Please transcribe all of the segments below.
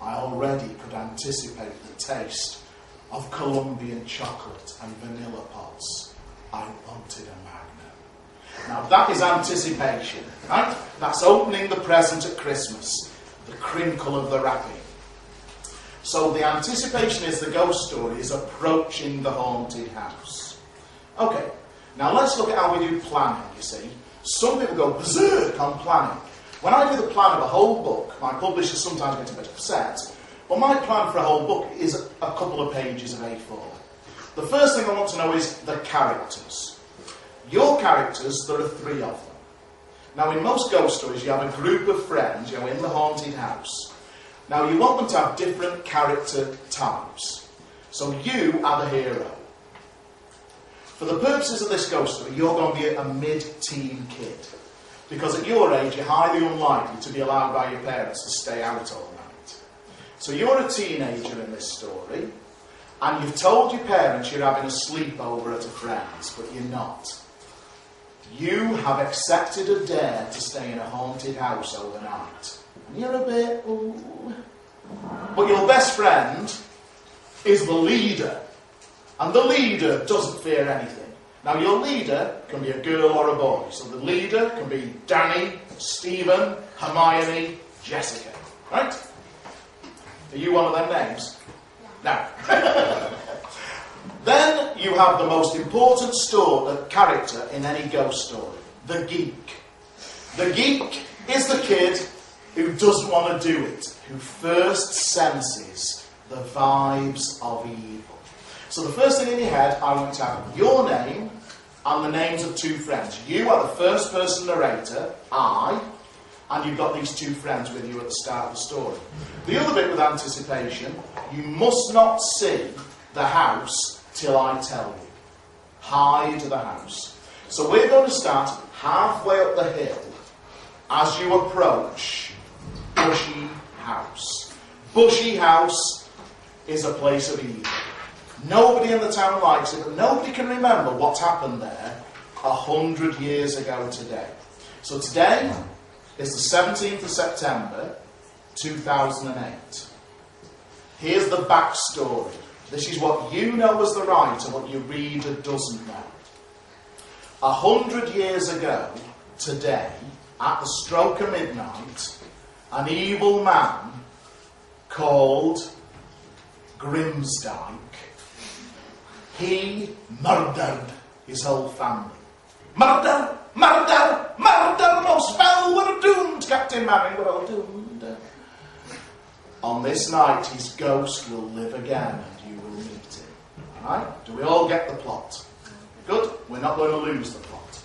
I already could anticipate the taste of Colombian chocolate and vanilla pods. I wanted a Magnum. Now that is anticipation, right? That's opening the present at Christmas, the crinkle of the wrapping. So the anticipation is the ghost story is approaching the haunted house. Okay, now let's look at how we do planning, you see. Some people go berserk on planning. When I do the plan of a whole book, my publishers sometimes get a bit upset, but my plan for a whole book is a couple of pages of A4. The first thing I want to know is the characters. Your characters, there are 3 of them. Now in most ghost stories you have a group of friends, in the haunted house. Now you want them to have different character types. So you are the hero. For the purposes of this ghost story, you're going to be a mid-teen kid. Because at your age, you're highly unlikely to be allowed by your parents to stay out all night. So you're a teenager in this story, and you've told your parents you're having a sleepover at a friend's, but you're not. You have accepted a dare to stay in a haunted house overnight. And you're a bit, ooh. But your best friend is the leader. And the leader doesn't fear anything. Now your leader can be a girl or a boy. So the leader can be Danny, Stephen, Hermione, Jessica. Right? Are you one of them names? No. Then you have the most important character in any ghost story. The geek. The geek is the kid who doesn't want to do it. Who first senses the vibes of evil. So the first thing in your head, I want to have your name and the names of 2 friends. You are the first person narrator, I, and you've got these 2 friends with you at the start of the story. The other bit with anticipation, you must not see the house till I tell you. Hide the house. So we're going to start halfway up the hill as you approach Bushy House. Bushy House is a place of evil. Nobody in the town likes it, but nobody can remember what happened there 100 years ago today. So today is the 17th of September 2008. Here's the backstory. This is what you know as the writer, what your reader doesn't know. 100 years ago today, at the stroke of midnight, an evil man called Grimsdyke, he murdered his whole family. Murder! Murder! Murder! Most foul, we're doomed, Captain Manning, we're all doomed. On this night, his ghost will live again, and you will meet him. Alright? Do we all get the plot? Good? We're not going to lose the plot.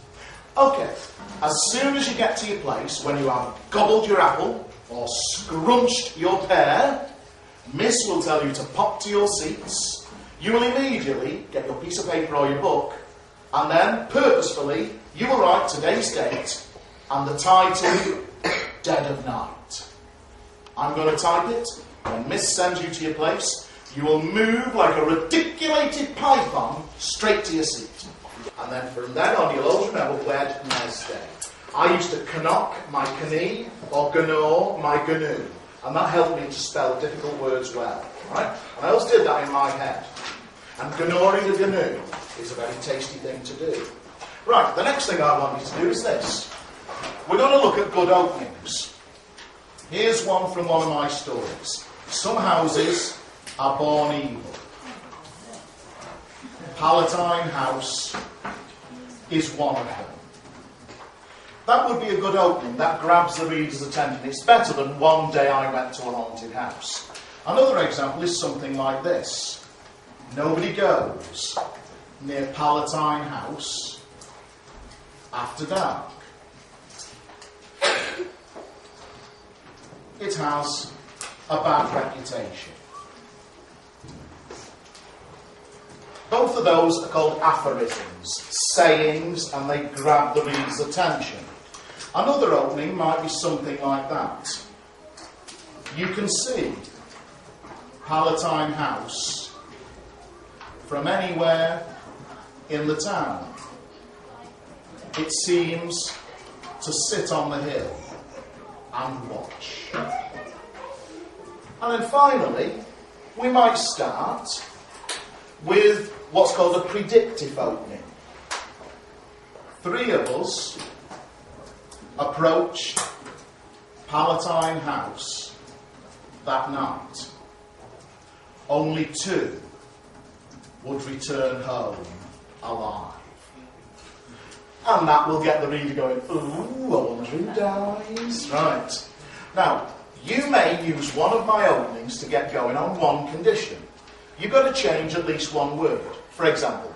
Okay. As soon as you get to your place, when you have gobbled your apple, or scrunched your pear, Miss will tell you to pop to your seats. You will immediately get your piece of paper or your book, and then, purposefully, you will write today's date and the title, Dead of Night. I'm going to type it. When Miss sends you to your place, you will move like a reticulated python straight to your seat. And then from then on, you'll always remember Wednesday. I used to knock my knee or gnaw my gnu, and that helped me to spell difficult words well. Right? And I always did that in my head. And gnawing a gnu is a very tasty thing to do. Right, the next thing I want you to do is this. We're going to look at good openings. Here's one from one of my stories. Some houses are born evil. Palatine House is one of them. That would be a good opening. That grabs the reader's attention. It's better than one day I went to a haunted house. Another example is something like this. Nobody goes near Palatine House after dark. It has a bad reputation. Both of those are called aphorisms, sayings, and they grab the reader's attention. Another opening might be something like that. You can see Palatine House from anywhere in the town. It seems to sit on the hill and watch. And then finally, we might start with what's called a predictive opening. 3 of us approached Palatine House that night. Only 2 would return home alive. And that will get the reader going, ooh, I wonder who dies. Right. Now, you may use one of my openings to get going on one condition. You've got to change at least one word. For example,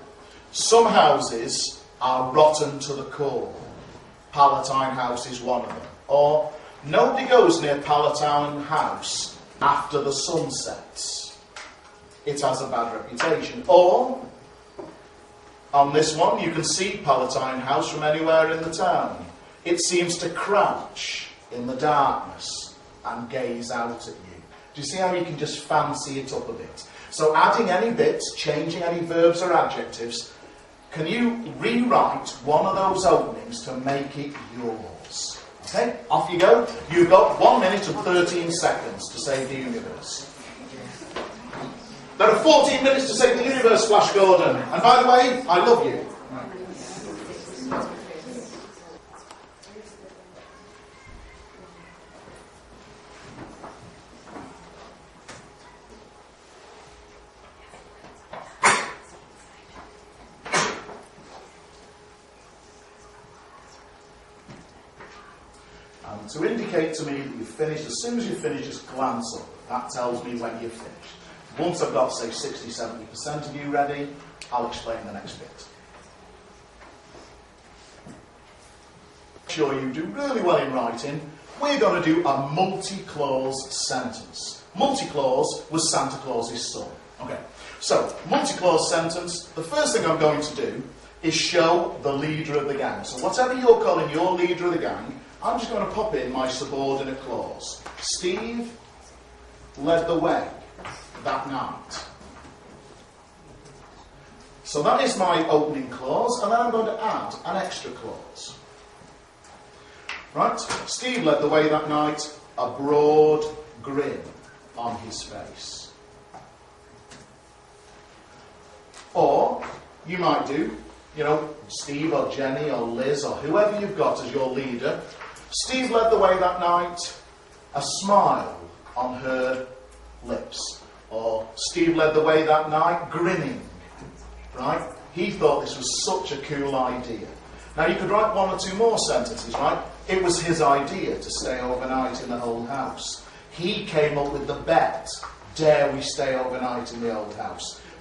some houses are rotten to the core. Palatine House is one of them. Or, nobody goes near Palatine House after the sun sets. It has a bad reputation. Or, on this one, you can see Palatine House from anywhere in the town. It seems to crouch in the darkness and gaze out at you. Do you see how you can just fancy it up a bit? So adding any bits, changing any verbs or adjectives, can you rewrite one of those openings to make it yours? Okay, off you go. You've got 1 minute and 13 seconds to save the universe. There are 14 minutes to save the universe, Flash Gordon. And by the way, I love you. And to indicate to me that you've finished, as soon as you've finished, just glance up. That tells me when you've finished. Once I've got, say, 60-70% of you ready, I'll explain the next bit. Make sure you do really well in writing. We're going to do a multi-clause sentence. Multi-clause was Santa Claus's son. Okay, so, multi-clause sentence. The first thing I'm going to do is show the leader of the gang. So whatever you're calling your leader of the gang, I'm just going to pop in my subordinate clause. Steve led the way that night. So that is my opening clause, and then I'm going to add an extra clause. Right? Steve led the way that night, a broad grin on his face. Or, you might do, Steve or Jenny or Liz or whoever you've got as your leader. Steve led the way that night, a smile on her lips. Or Steve led the way that night, grinning. Right? He thought this was such a cool idea. Now you could write 1 or 2 more sentences, right? It was his idea to stay overnight in the old house. He came up with the bet, dare we stay overnight in the old house?